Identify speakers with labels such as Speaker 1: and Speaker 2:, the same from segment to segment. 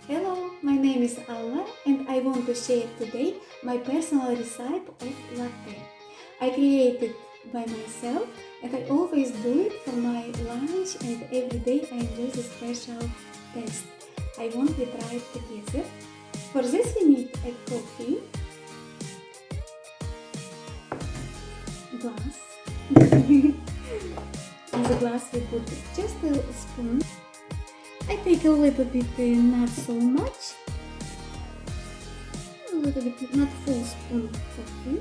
Speaker 1: Hello, my name is Alla and I want to share today my personal recipe of latte. I created by myself and I always do it for my lunch and every day I enjoy the special taste. I want to try it together. For this we need a coffee, glass. In the glass we put just a spoon. I take a little bit, not so much, a little bit, not full spoon of coffee.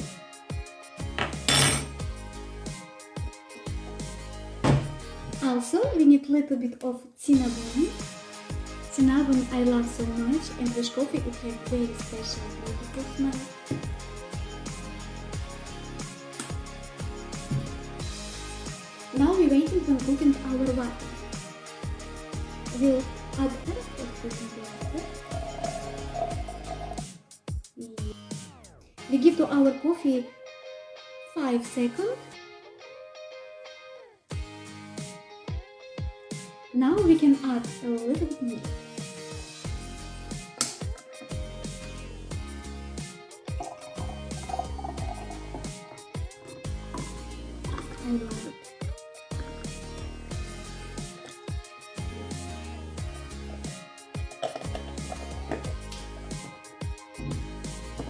Speaker 1: Also, we need a little bit of cinnamon. Cinnamon I love so much, and with coffee it has very special beautiful smell. Now we're waiting on cooking our water. We'll add half of cooking water. We give to our coffee 5 seconds. Now we can add a little bit milk. I love it.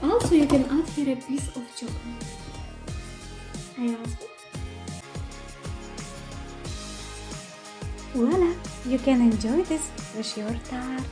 Speaker 1: Also, you can add here a piece of chocolate. I ask it. Voila! You can enjoy this with your tart.